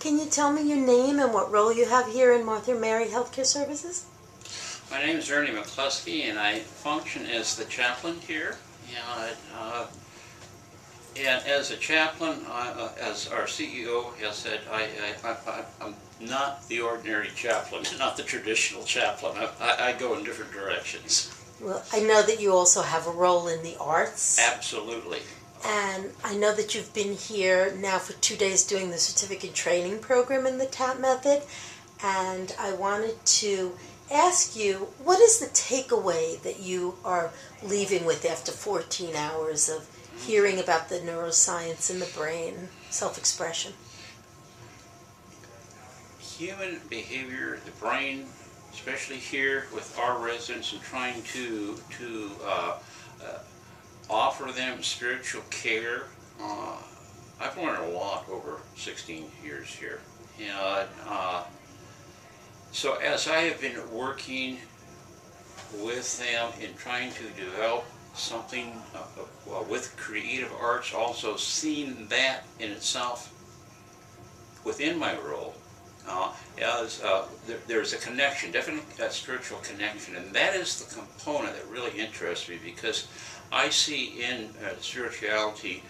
Can you tell me your name and what role you have here in Martha Mary Healthcare Services? My name is Ernie Mcclusky, and I function as the chaplain here. And as a chaplain, as our CEO has said, I'm not the ordinary chaplain, not the traditional chaplain. I go in different directions. Well, I know that you also have a role in the arts. Absolutely. And I know that you've been here now for 2 days doing the certificate training program in the TAP method. And I wanted to ask you, what is the takeaway that you are leaving with after 14 hours of hearing about the neuroscience in the brain, self-expression? Human behavior, the brain, especially here with our residents, and trying to offer them spiritual care. I've learned a lot over 16 years here. And so as I have been working with them in trying to develop something with creative arts, also seeing that in itself within my role, there's a connection, definitely a spiritual connection, and that is the component that really interests me, because I see in spirituality,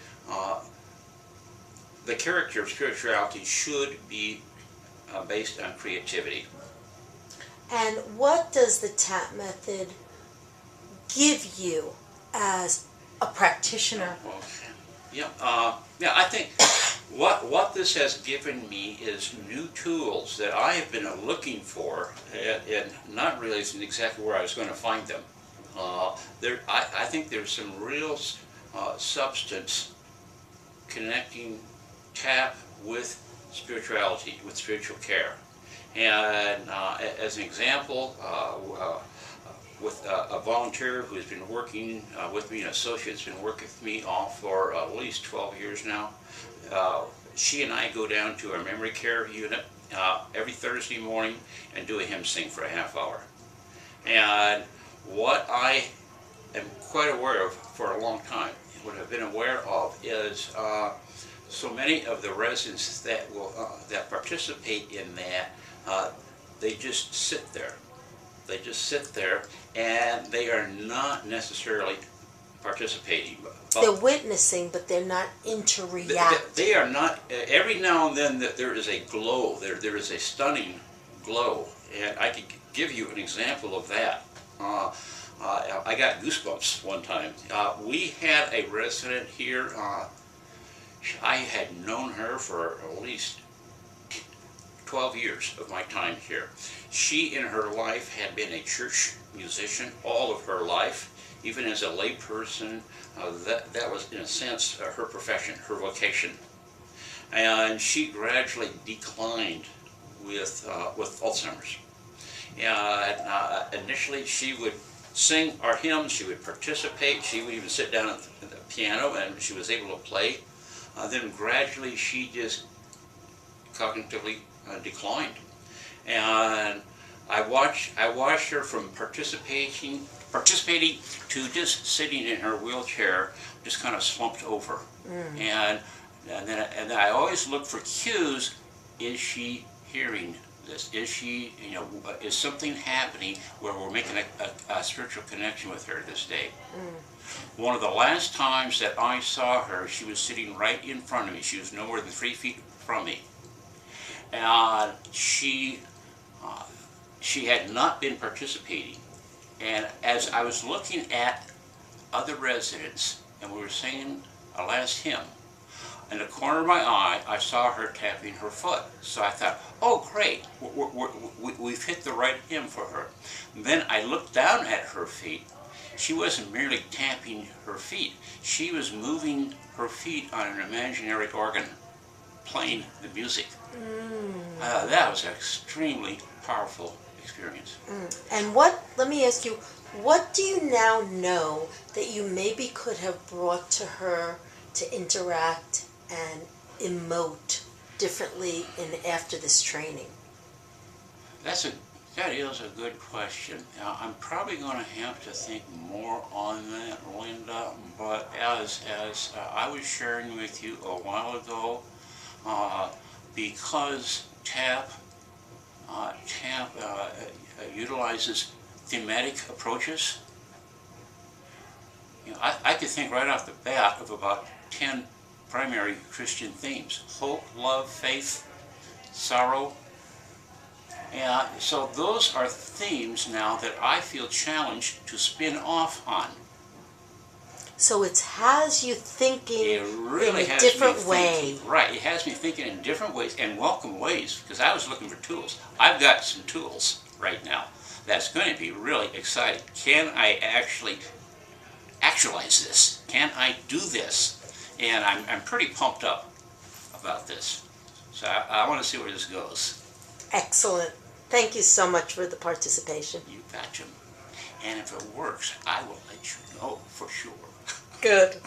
the character of spirituality should be based on creativity. And what does the TAP method give you as a practitioner? I think what this has given me is new tools that I have been looking for and not realizing exactly where I was going to find them. I think there's some real substance connecting TAP with spirituality, with spiritual care. And as an example, with a volunteer who's been working with me, an associate has been working with me for at least 12 years now. She and I go down to our memory care unit every Thursday morning and do a hymn sing for a half hour. And what I am quite aware of for a long time, what I've been aware of, is so many of the residents that that participate in that, they just sit there. They just sit there, and they are not necessarily participating. They're witnessing, but they're not interreacting. They are not. Every now and then there is a glow. There is a stunning glow, and I could give you an example of that. I got goosebumps one time. We had a resident here. I had known her for at least 12 years of my time here. She in her life had been a church musician all of her life. Even as a lay person, that was in a sense her profession, her vocation. And she gradually declined with Alzheimer's. And initially she would sing our hymns, she would participate, she would even sit down at the piano, and she was able to play. Then gradually she just cognitively declined, and I watched her from participating to just sitting in her wheelchair, just kind of slumped over. And then I always look for cues. Is she hearing this? Is she, is something happening where we're making a spiritual connection with her this day? One of the last times that I saw her, she was sitting right in front of me. She was no more than 3 feet from me. And she had not been participating. And as I was looking at other residents, and we were singing a last hymn, in the corner of my eye, I saw her tapping her foot. So I thought, oh great, we've hit the right hymn for her. And then I looked down at her feet. She wasn't merely tapping her feet. She was moving her feet on an imaginary organ, playing the music. That was an extremely powerful experience. And let me ask you, what do you now know that you maybe could have brought to her to interact and emote differently after this training? That is a good question. I'm probably going to have to think more on that, Linda, but as I was sharing with you a while ago, because TAP utilizes thematic approaches. You know, I could think right off the bat of about 10 primary Christian themes: hope, love, faith, sorrow. And so those are themes now that I feel challenged to spin off on. So it has you thinking It really in a has different me way. thinking, right, it has me thinking in different ways and welcome ways, because I was looking for tools. I've got some tools right now. That's going to be really exciting. Can I actually actualize this? Can I do this? And I'm pretty pumped up about this. So I want to see where this goes. Excellent. Thank you so much for the participation. You betcha. And if it works, I will let you know for sure. Good.